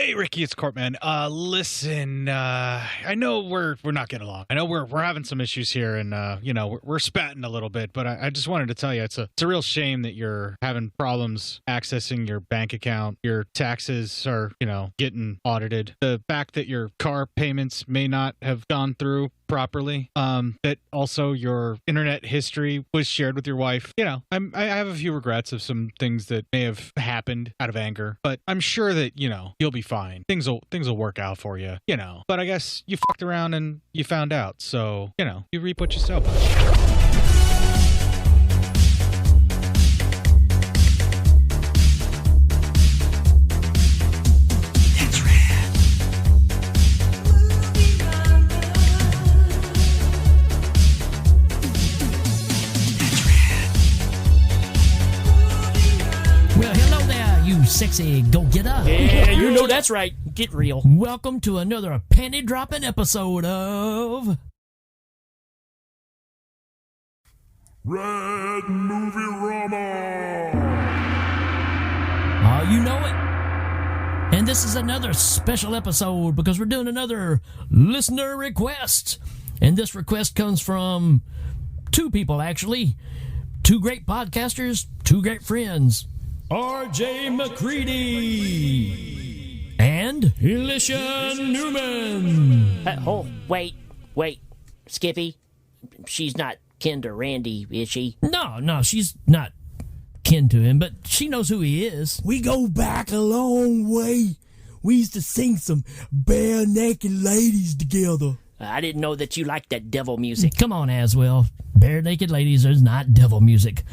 Hey, Ricky, it's Courtman. Listen, I know we're not getting along. I know we're having some issues here, and we're spatting a little bit. But I just wanted to tell you, it's a real shame that you're having problems accessing your bank account. Your taxes are, getting audited. The fact that your car payments may not have gone through properly. That also your internet history was shared with your wife. I have a few regrets of some things that may have happened out of anger, but I'm sure that you'll be fine. Things will work out for you. But I guess you fucked around and you found out, so you reap what you sow. Sexy go-getter. Yeah, you know that's right. Get real. Welcome to another panty-dropping episode of Red Movierama. Oh, you know it. And this is another special episode because we're doing another listener request. And this request comes from two people, actually. Two great podcasters, two great friends. R.J. McCready and Alicia Newman. Wait, Skippy. She's not kin to Randy, is she? No, she's not kin to him, but she knows who he is. We go back a long way. We used to sing some bare naked ladies together. I didn't know that you liked that devil music. Come on, Aswell. Bare naked ladies is not devil music.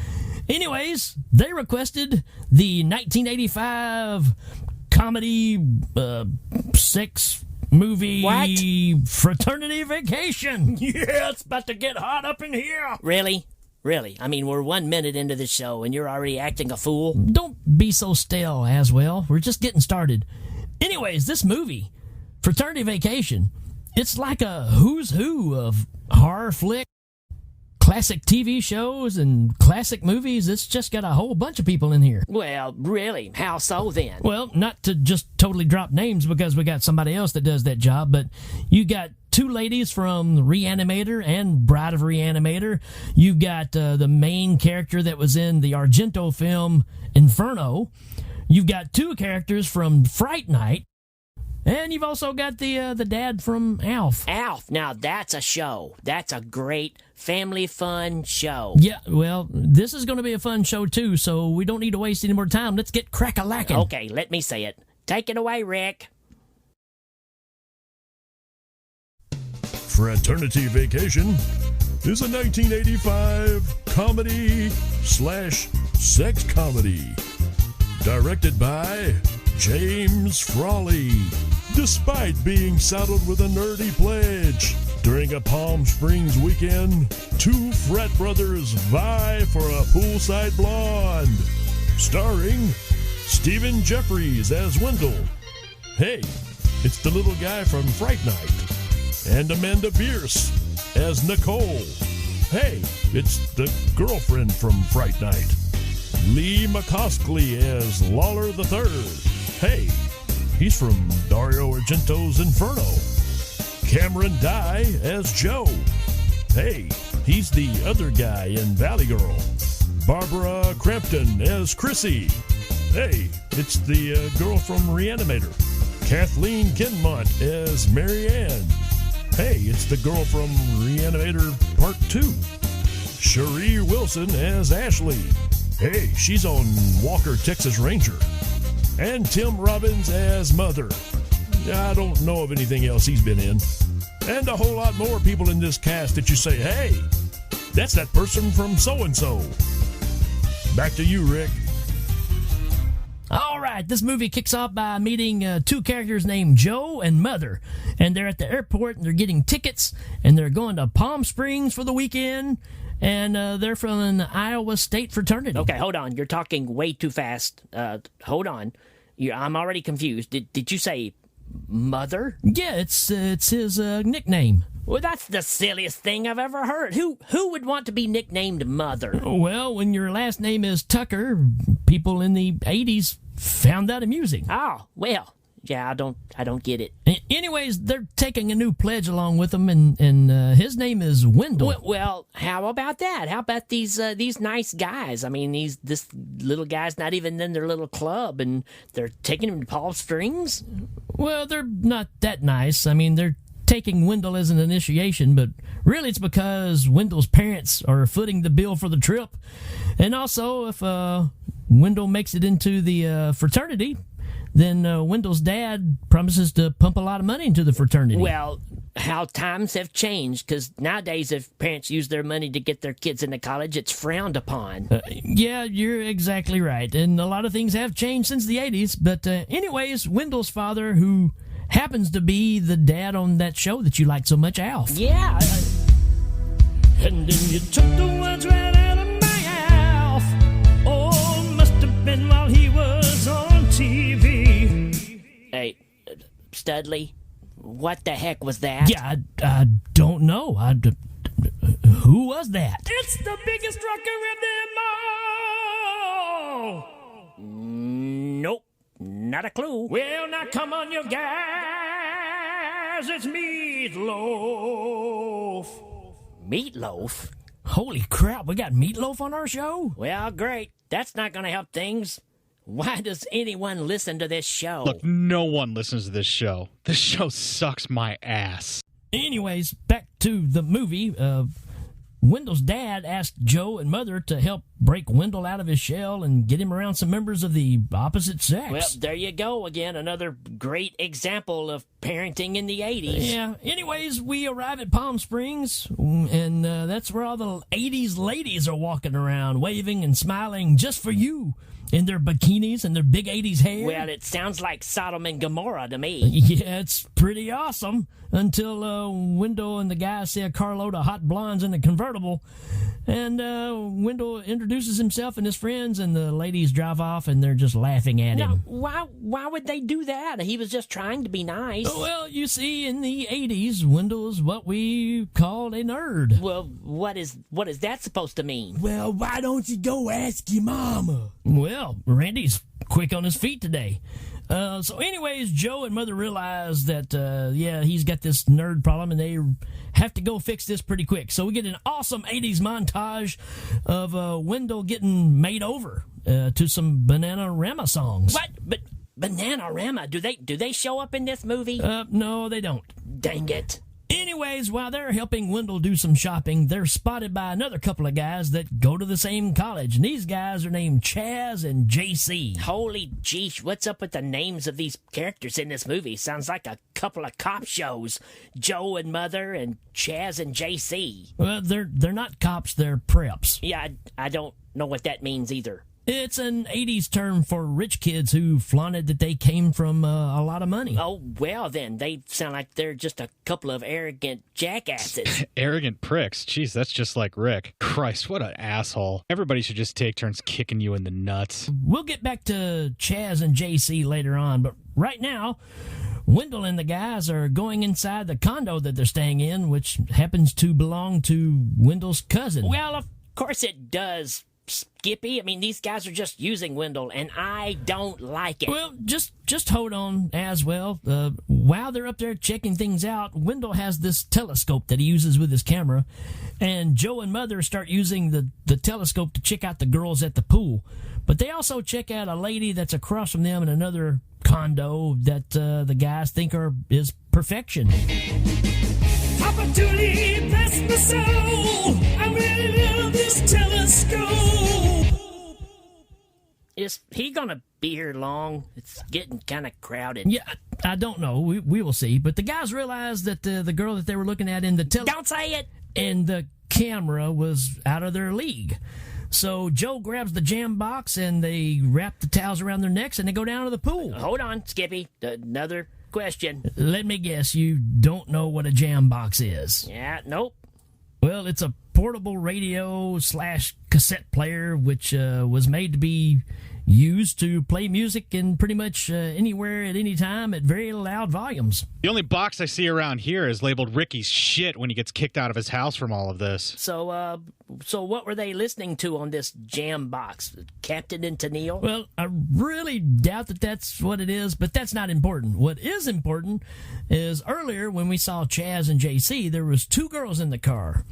Anyways, they requested the 1985 comedy sex movie What? Fraternity Vacation. Yeah, it's about to get hot up in here. Really? I mean, we're 1 minute into the show and you're already acting a fool? Don't be so stale, Aswell. We're just getting started. Anyways, this movie, Fraternity Vacation, it's like a who's who of horror flick, classic TV shows, and classic movies. It's just got a whole bunch of people in here. Well, really? How so then? Well, not to just totally drop names because we got somebody else that does that job, but you got two ladies from Reanimator and Bride of Reanimator. You've got the main character that was in the Argento film Inferno. You've got two characters from Fright Night. And you've also got the dad from Alf. Alf, now that's a show. That's a great family fun show. Yeah, well, this is going to be a fun show too, so we don't need to waste any more time. Let's get crack-a-lackin'. Okay, let me say it. Take it away, Rick. Fraternity Vacation is a 1985 comedy/sex comedy. Directed by James Frawley. Despite being saddled with a nerdy pledge, during a Palm Springs weekend, two frat brothers vie for a poolside blonde. Starring Stephen Jeffries as Wendell. Hey, it's the little guy from Fright Night. And Amanda Bierce as Nicole. Hey, it's the girlfriend from Fright Night. Lee McCoskey as Lawler III. Hey, he's from Dario Argento's Inferno. Cameron Dye as Joe. Hey, he's the other guy in Valley Girl. Barbara Crampton as Chrissy. Hey, it's the girl from Reanimator. Kathleen Kinmont as Mary Ann. Hey, it's the girl from Reanimator Part 2. Cherie Wilson as Ashley. Hey, she's on Walker, Texas Ranger. And Tim Robbins as Mother. I don't know of anything else he's been in. And a whole lot more people in this cast that you say, hey, that's that person from so-and-so. Back to you, Rick. All right, this movie kicks off by meeting two characters named Joe and Mother. And they're at the airport and they're getting tickets and they're going to Palm Springs for the weekend. And they're from an Iowa State fraternity. Okay, hold on. You're talking way too fast. Hold on. I'm already confused. Did you say Mother? Yeah, it's his nickname. Well, that's the silliest thing I've ever heard. Who would want to be nicknamed Mother? Well, when your last name is Tucker, people in the 80s found that amusing. Oh, well, Yeah, I don't get it. Anyways, they're taking a new pledge along with them, and his name is Wendell. Well, how about that? How about these nice guys? I mean, this little guy's not even in their little club, and they're taking him to Palm Springs? Well, they're not that nice. I mean, they're taking Wendell as an initiation, but really it's because Wendell's parents are footing the bill for the trip. And also, if Wendell makes it into the fraternity, then Wendell's dad promises to pump a lot of money into the fraternity. Well, how times have changed, because nowadays if parents use their money to get their kids into college, it's frowned upon. Yeah, you're exactly right. And a lot of things have changed since the 80s. But anyways, Wendell's father, who happens to be the dad on that show that you like so much, Alf. Yeah. And then you took the words right out of my Alf. Oh, must have been while he was on TV. Hey, Studley, what the heck was that? Yeah, I don't know. Who was that? It's the biggest rocker of them all! Nope, not a clue. Well, now come on, you guys, it's Meatloaf. Meatloaf? Holy crap, we got Meatloaf on our show? Well, great. That's not going to help things. Why does anyone listen to this show? Look, no one listens to this show. This show sucks my ass. Anyways, back to the movie. Wendell's dad asked Joe and Mother to help break Wendell out of his shell and get him around some members of the opposite sex. Well, there you go again. Another great example of parenting in the 80s. Yeah. Anyways, we arrive at Palm Springs, and that's where all the 80s ladies are walking around, waving and smiling just for you in their bikinis and their big 80s hair. Well, it sounds like Sodom and Gomorrah to me. Yeah, it's pretty awesome until Wendell and the guys see a carload of hot blondes in a convertible, and Wendell introduces himself and his friends, and the ladies drive off, and they're just laughing at him. Why would they do that? He was just trying to be nice. Well, you see, in the 80s, Wendell's what we called a nerd. Well, what is that supposed to mean? Well, why don't you go ask your mama? Well, Randy's quick on his feet today. So anyways, Joe and Mother realize that, he's got this nerd problem, and they have to go fix this pretty quick. So we get an awesome 80s montage of Wendell getting made over to some Bananarama songs. What? But Bananarama, do they show up in this movie? No, they don't. Dang it. Anyways, while they're helping Wendell do some shopping, they're spotted by another couple of guys that go to the same college. And these guys are named Chaz and JC. Holy jeesh, what's up with the names of these characters in this movie? Sounds like a couple of cop shows. Joe and Mother and Chaz and JC. Well, they're not cops, they're preps. Yeah, I don't know what that means either. It's an 80s term for rich kids who flaunted that they came from a lot of money. Oh, well then, they sound like they're just a couple of arrogant jackasses. Arrogant pricks. Jeez, that's just like Rick. Christ, what an asshole. Everybody should just take turns kicking you in the nuts. We'll get back to Chaz and JC later on, but right now, Wendell and the guys are going inside the condo that they're staying in, which happens to belong to Wendell's cousin. Well, of course it does, Skippy. I mean, these guys are just using Wendell, and I don't like it. Well, just hold on as well. While they're up there checking things out, Wendell has this telescope that he uses with his camera, and Joe and Mother start using the telescope to check out the girls at the pool. But they also check out a lady that's across from them in another condo that the guys think is perfection. Opportunity, bless my soul. I really love this telescope. Is he gonna be here long? It's getting kind of crowded. Yeah, I don't know. We will see. But the guys realized that the girl that they were looking at in the Don't say it! and the camera was out of their league. So Joe grabs the jam box, and they wrap the towels around their necks, and they go down to the pool. Hold on, Skippy. Another question. Let me guess, you don't know what a jam box is. Yeah, nope. Well, it's a portable radio / cassette player, which was made to be used to play music in pretty much anywhere at any time at very loud volumes. The only box I see around here is labeled Ricky's shit when he gets kicked out of his house from all of this. So what were they listening to on this jam box? Captain and Tennille? Well, I really doubt that that's what it is, but that's not important. What is important is earlier when we saw Chaz and JC, there was 2 girls in the car.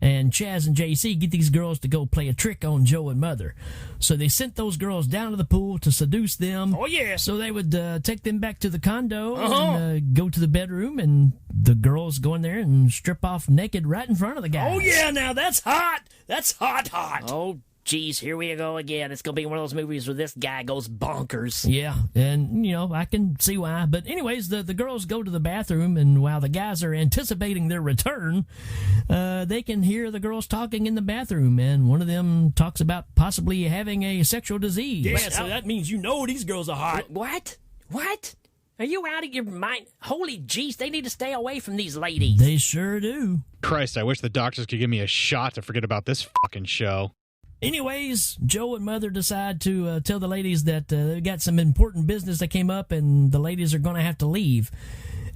And Chaz and JC get these girls to go play a trick on Joe and Mother. So they sent those girls down to the pool to seduce them. Oh, yeah. So they would take them back to the condo and go to the bedroom, and the girls go in there and strip off naked right in front of the guys. Oh, yeah, now that's hot. That's hot. Oh, geez, here we go again. It's going to be one of those movies where this guy goes bonkers. Yeah, and, I can see why. But anyways, the girls go to the bathroom, and while the guys are anticipating their return, they can hear the girls talking in the bathroom, and one of them talks about possibly having a sexual disease. Yeah, so that means these girls are hot. What? Are you out of your mind? Holy jeez, they need to stay away from these ladies. They sure do. Christ, I wish the doctors could give me a shot to forget about this fucking show. Anyways, Joe and Mother decide to tell the ladies that they've got some important business that came up and the ladies are going to have to leave.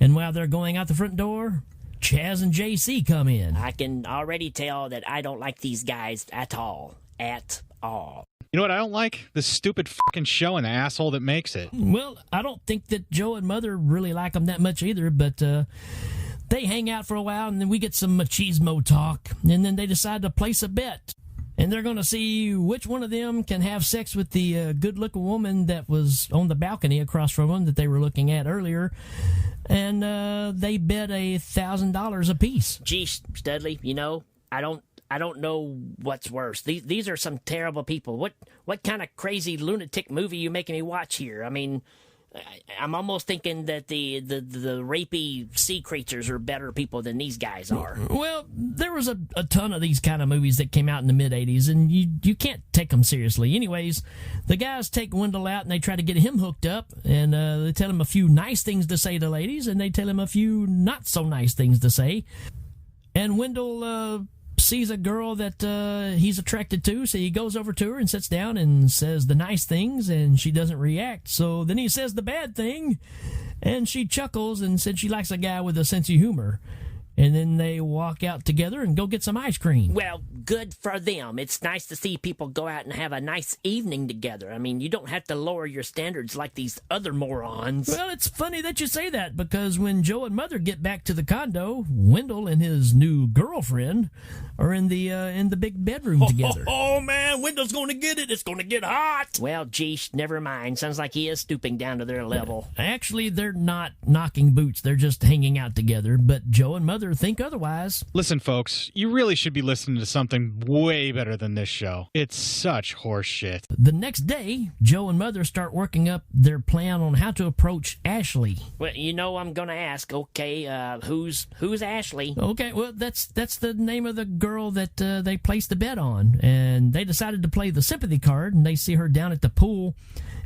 And while they're going out the front door, Chaz and JC come in. I can already tell that I don't like these guys at all. At all. You know what I don't like? This stupid fucking show and the asshole that makes it. Well, I don't think that Joe and Mother really like them that much either, but they hang out for a while and then we get some machismo talk. And then they decide to place a bet. And they're going to see which one of them can have sex with the good-looking woman that was on the balcony across from them that they were looking at earlier. And they bet $1,000 apiece. Gee, Studley, I don't know what's worse. These are some terrible people. What kind of crazy lunatic movie are you making me watch here? I mean, I'm almost thinking that the rapey sea creatures are better people than these guys are. Well, there was a ton of these kind of movies that came out in the mid-'80s, and you can't take them seriously. Anyways, the guys take Wendell out, and they try to get him hooked up, and they tell him a few nice things to say to ladies, and they tell him a few not-so-nice things to say. And Wendell sees a girl that he's attracted to, so he goes over to her and sits down and says the nice things, and she doesn't react. So then he says the bad thing, and she chuckles and said she likes a guy with a sense of humor. And then they walk out together and go get some ice cream. Well, good for them. It's nice to see people go out and have a nice evening together. I mean, you don't have to lower your standards like these other morons. Well, it's funny that you say that, because when Joe and Mother get back to the condo, Wendell and his new girlfriend are in the big bedroom together. Oh, man, Wendell's going to get it. It's going to get hot. Well, geesh, never mind. Sounds like he is stooping down to their level. Actually, they're not knocking boots. They're just hanging out together, but Joe and Mother think otherwise. Listen, folks, you really should be listening to something way better than this show. It's such horse shit. The next day, Joe and Mother start working up their plan on how to approach Ashley. Well, I'm going to ask, okay, who's Ashley? Okay, well, that's the name of the girl that they placed the bet on. And they decided to play the sympathy card, and they see her down at the pool.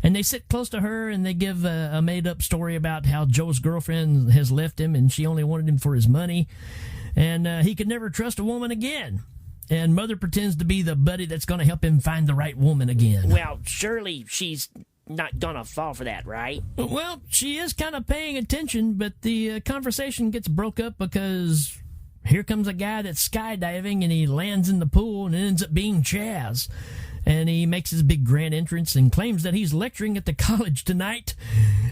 And they sit close to her, and they give a made-up story about how Joe's girlfriend has left him, and she only wanted him for his money. And he could never trust a woman again. And Mother pretends to be the buddy that's going to help him find the right woman again. Well, surely she's not going to fall for that, right? Well, she is kind of paying attention, but the conversation gets broke up because here comes a guy that's skydiving, and he lands in the pool, and it ends up being Chaz. And he makes his big grand entrance and claims that he's lecturing at the college tonight.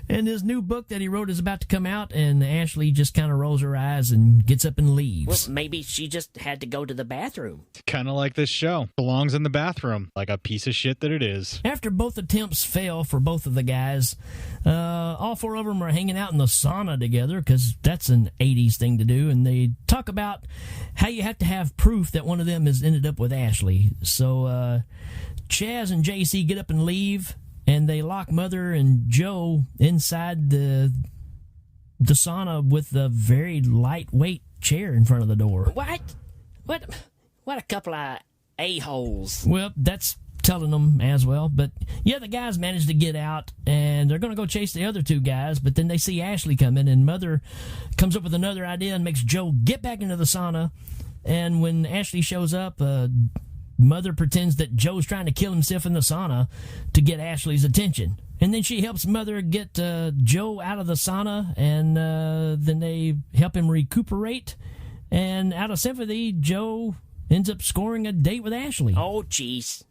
And his new book that he wrote is about to come out, and Ashley just kind of rolls her eyes and gets up and leaves. Well, maybe she just had to go to the bathroom. Kind of like this show. Belongs in the bathroom, like a piece of shit that it is. After both attempts fail for both of the guys, all 4 of them are hanging out in the sauna together, because that's an 80s thing to do, and they talk about how you have to have proof that one of them has ended up with Ashley. So, Chaz and JC get up and leave, and they lock Mother and Joe inside the sauna with a very lightweight chair in front of the door. What a couple of a-holes. Well, that's telling them as well. But yeah, the guys manage to get out, and they're going to go chase the other 2 guys, but then they see Ashley coming, and Mother comes up with another idea and makes Joe get back into the sauna. And when Ashley shows up, Mother pretends that Joe's trying to kill himself in the sauna to get Ashley's attention. And then she helps Mother get Joe out of the sauna, and then they help him recuperate. And out of sympathy, Joe ends up scoring a date with Ashley. Oh, jeez.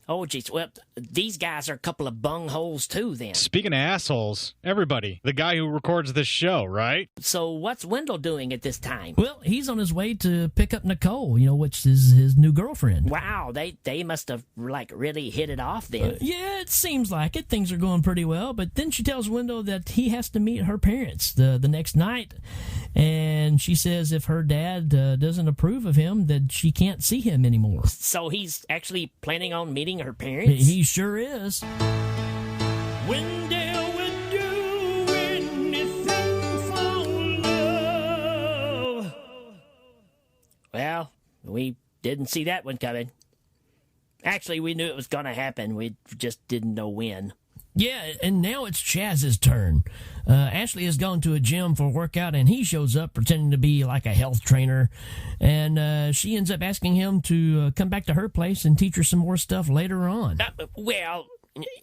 Well, these guys are a couple of bungholes, too, then. Speaking of assholes, everybody, the guy who records this show, right? So what's Wendell doing at this time? Well, he's on his way to pick up Nicole, which is his new girlfriend. Wow, they must have, really hit it off then. Yeah, it seems like it. Things are going pretty well, but then she tells Wendell that he has to meet her parents the next night, and she says if her dad doesn't approve of him, that she can't see him anymore. So he's actually planning on meeting her parents? He sure is. Wendell would do anything for love. Well, we didn't see that one coming. Actually, we knew it was going to happen. We just didn't know when. Yeah, and now it's Chaz's turn. Ashley has gone to a gym for a workout, and he shows up pretending to be like a health trainer. And she ends up asking him to come back to her place and teach her some more stuff later on. Well,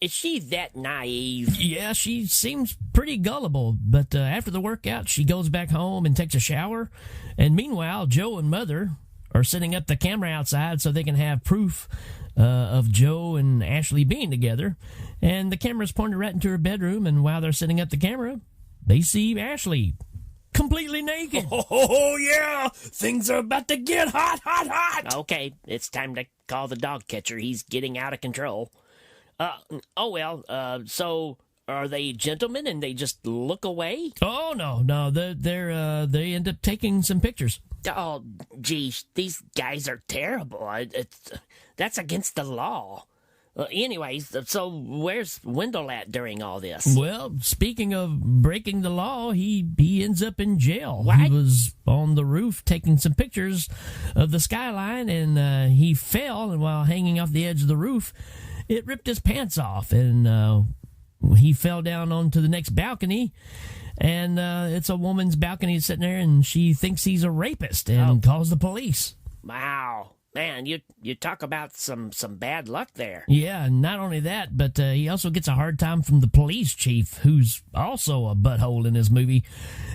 is she that naive? Yeah, she seems pretty gullible. But after the workout, she goes back home and takes a shower. And meanwhile, Joe and Mother are setting up the camera outside so they can have proof of Joe and Ashley being together. And the camera's pointed right into her bedroom, and while they're setting up the camera, they see Ashley completely naked. Oh, yeah! Things are about to get hot! Okay, it's time to call the dog catcher. He's getting out of control. So are they gentlemen and they just look away? Oh, no, they end up taking some pictures. Oh, geez, these guys are terrible. That's against the law. Anyways, so where's Wendell at during all this? Well, speaking of breaking the law, he ends up in jail. What? He was on the roof taking some pictures of the skyline, and he fell, and while hanging off the edge of the roof, it ripped his pants off, and he fell down onto the next balcony. And it's a woman's balcony sitting there, and she thinks he's a rapist and calls the police. Wow. Man, you talk about some bad luck there. Yeah, and not only that, but he also gets a hard time from the police chief, who's also a butthole in this movie.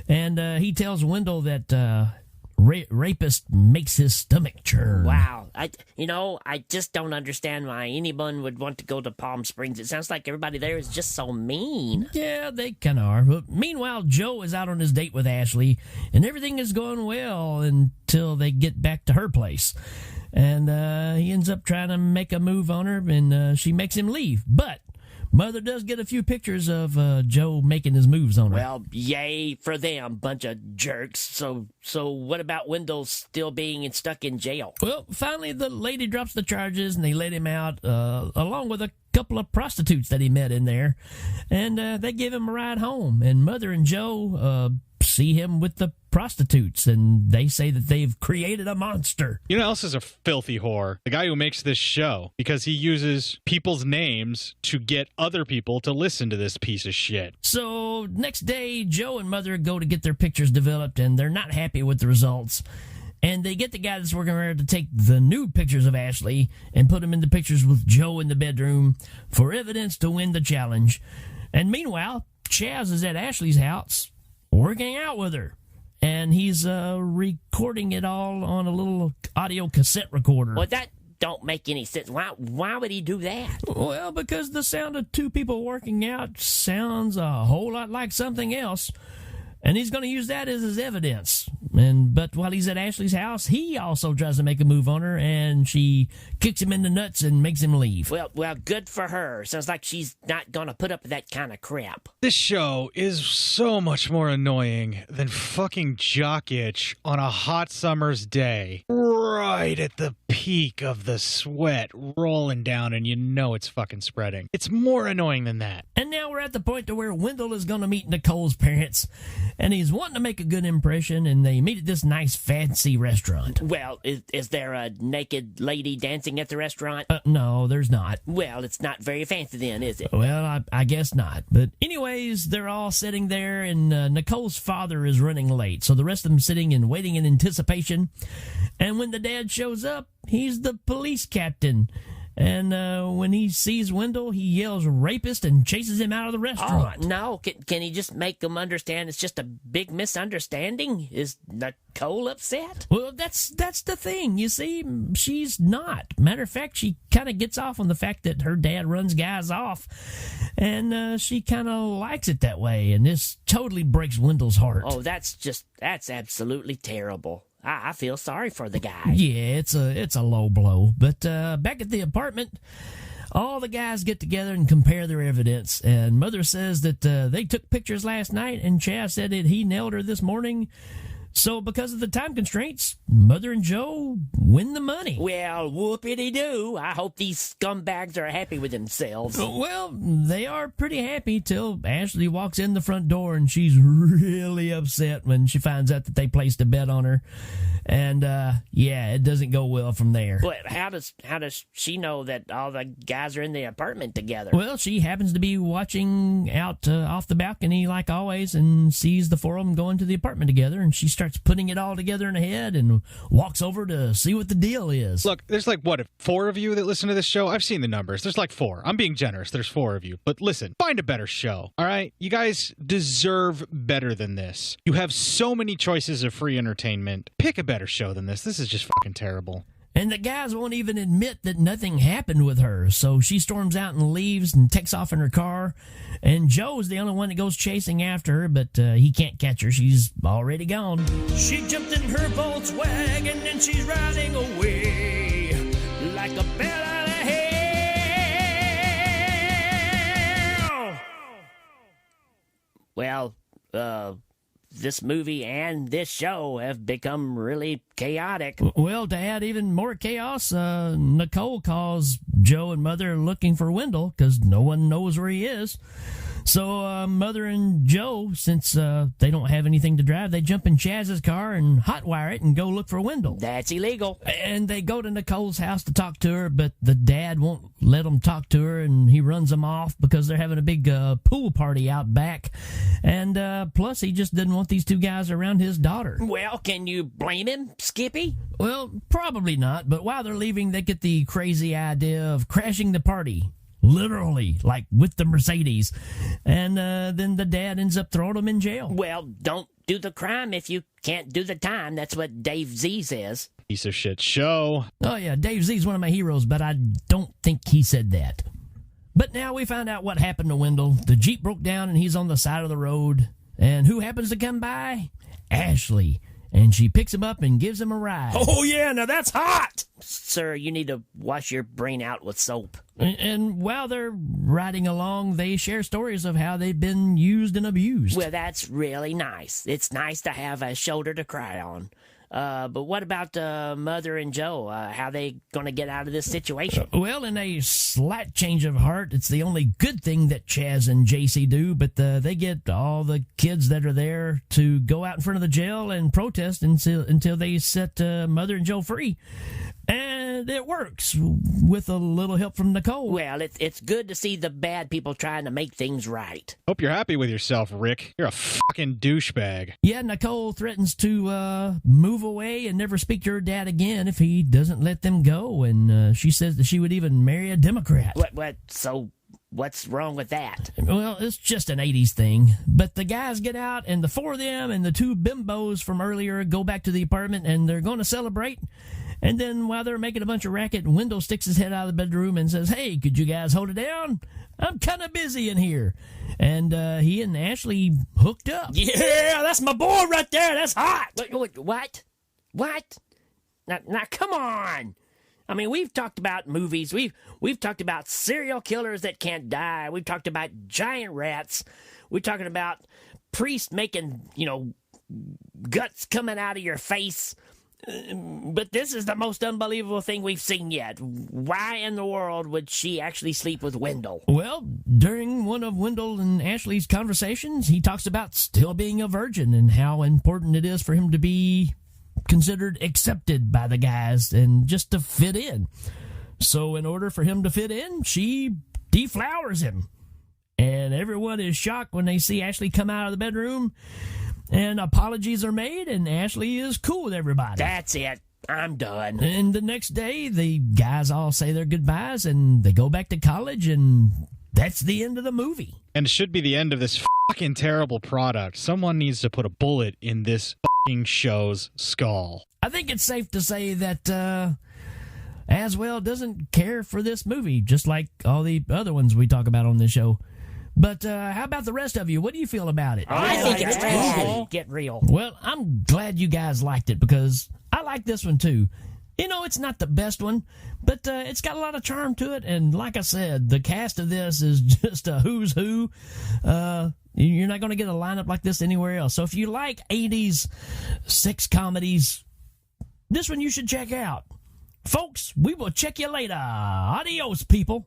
And he tells Wendell that rapist makes his stomach churn. Wow. I just don't understand why anyone would want to go to Palm Springs. It sounds like everybody there is just so mean. Yeah, they kind of are. But meanwhile, Joe is out on his date with Ashley, and everything is going well until they get back to her place. And he ends up trying to make a move on her, and she makes him leave. But Mother does get a few pictures of Joe making his moves on her. Well, yay for them, bunch of jerks. So what about Wendell still being stuck in jail? Well, finally the lady drops the charges, and they let him out, along with a couple of prostitutes that he met in there. And they give him a ride home. And Mother and Joe see him with the prostitutes, and they say that they've created a monster. You know who else is a filthy whore? The guy who makes this show, because he uses people's names to get other people to listen to this piece of shit. So next day, Joe and Mother go to get their pictures developed, and they're not happy with the results. And they get the guy that's working around to take the nude pictures of Ashley and put them in the pictures with Joe in the bedroom for evidence to win the challenge. And meanwhile, Chaz is at Ashley's house working out with her. And he's recording it all on a little audio cassette recorder. Well, that don't make any sense. Why would he do that? Well, because the sound of two people working out sounds a whole lot like something else. And he's going to use that as his evidence. But while he's at Ashley's house, he also tries to make a move on her, and she kicks him in the nuts and makes him leave. Well, good for her. Sounds like she's not going to put up with that kind of crap. This show is so much more annoying than fucking jock itch on a hot summer's day. Right at the peak of the sweat rolling down, and you know it's fucking spreading. It's more annoying than that. And now we're at the point to where Wendell is going to meet Nicole's parents, and he's wanting to make a good impression, and they meet at this nice fancy restaurant. Well, is there a naked lady dancing at the restaurant? No, there's not. Well, it's not very fancy then, is it? Well, I guess not. But anyways, they're all sitting there, and Nicole's father is running late, so the rest of them sitting and waiting in anticipation. And when the dad shows up, he's the police captain. And when he sees Wendell, he yells rapist and chases him out of the restaurant. Oh, no. Can he just make them understand it's just a big misunderstanding? Is Nicole upset? Well, that's the thing. You see, she's not. Matter of fact, she kind of gets off on the fact that her dad runs guys off. And she kind of likes it that way. And this totally breaks Wendell's heart. Oh, that's absolutely terrible. I feel sorry for the guy. Yeah, it's a low blow. But back at the apartment, all the guys get together and compare their evidence. And Mother says that they took pictures last night, and Chaz said that he nailed her this morning. So because of the time constraints, Mother and Joe win the money. Well, whoopity-doo. I hope these scumbags are happy with themselves. Well, they are pretty happy till Ashley walks in the front door, and she's really upset when she finds out that they placed a bet on her. And, yeah, it doesn't go well from there. But how does she know that all the guys are in the apartment together? Well, she happens to be watching out off the balcony like always and sees the four of them going to the apartment together, and she starts putting it all together in her head and walks over to see what the deal is. Look, there's like, what, 4 of you that listen to this show? I've seen the numbers. There's like 4. I'm being generous. There's 4 of you. But listen, find a better show, all right? You guys deserve better than this. You have so many choices of free entertainment. Pick a better show than this. This is just fucking terrible. And the guys won't even admit that nothing happened with her, so she storms out and leaves and takes off in her car. And Joe's the only one that goes chasing after her, but he can't catch her. She's already gone. She jumped in her Volkswagen and she's riding away like a bat out of hell. Well, this movie and this show have become really chaotic. Well, to add even more chaos, Nicole calls Joe and Mother looking for Wendell because no one knows where he is. So Mother and Joe, since they don't have anything to drive, they jump in Chaz's car and hotwire it and go look for Wendell. That's illegal. And they go to Nicole's house to talk to her, but the dad won't let them talk to her, and he runs them off because they're having a big pool party out back. And plus, he just didn't want these 2 guys around his daughter. Well, can you blame him, Skippy? Well, probably not, but while they're leaving, they get the crazy idea of crashing the party. Literally, like with the Mercedes. And then the dad ends up throwing them in jail. Well, don't do the crime if you can't do the time. That's what Dave Z says. Piece of shit show. Oh, yeah, Dave Z's one of my heroes, but I don't think he said that. But now we find out what happened to Wendell. The Jeep broke down and he's on the side of the road. And who happens to come by? Ashley. And she picks him up and gives him a ride. Oh, yeah, now that's hot. Sir, you need to wash your brain out with soap. And while they're riding along, they share stories of how they've been used and abused. Well, that's really nice. It's nice to have a shoulder to cry on. But what about Mother and Joe? How they going to get out of this situation? Well, in a slight change of heart, it's the only good thing that Chaz and JC do, but they get all the kids that are there to go out in front of the jail and protest until they set Mother and Joe free. And it works with a little help from Nicole. Well, it's good to see the bad people trying to make things right. Hope you're happy with yourself, Rick. You're a fucking douchebag. Yeah, Nicole threatens to move away and never speak to her dad again if he doesn't let them go. And she says that she would even marry a Democrat. What? So what's wrong with that? Well, it's just an 80s thing. But the guys get out, and the 4 of them and the 2 bimbos from earlier go back to the apartment, and they're going to celebrate. And then while they're making a bunch of racket, Wendell sticks his head out of the bedroom and says, "Hey, could you guys hold it down? I'm kind of busy in here." And he and Ashley hooked up. Yeah, that's my boy right there. That's hot. What? What? Now, come on. I mean, we've talked about movies. We've talked about serial killers that can't die. We've talked about giant rats. We're talking about priests making, guts coming out of your face. But this is the most unbelievable thing we've seen yet. Why in the world would she actually sleep with Wendell? Well, during one of Wendell and Ashley's conversations, he talks about still being a virgin and how important it is for him to be considered accepted by the guys and just to fit in. So in order for him to fit in, she deflowers him. And everyone is shocked when they see Ashley come out of the bedroom. And apologies are made, and Ashley is cool with everybody. That's it. I'm done. And the next day, the guys all say their goodbyes and they go back to college, and that's the end of the movie. And it should be the end of this fucking terrible product. Someone needs to put a bullet in this fucking show's skull. I think it's safe to say that Aswell doesn't care for this movie, just like all the other ones we talk about on this show. But how about the rest of you? What do you feel about it? I think it's trash. Get real. Well, I'm glad you guys liked it, because I like this one too. You know, it's not the best one, but it's got a lot of charm to it. And like I said, the cast of this is just a who's who. You're not going to get a lineup like this anywhere else. So if you like 80s sex comedies, this one you should check out. Folks, we will check you later. Adios, people.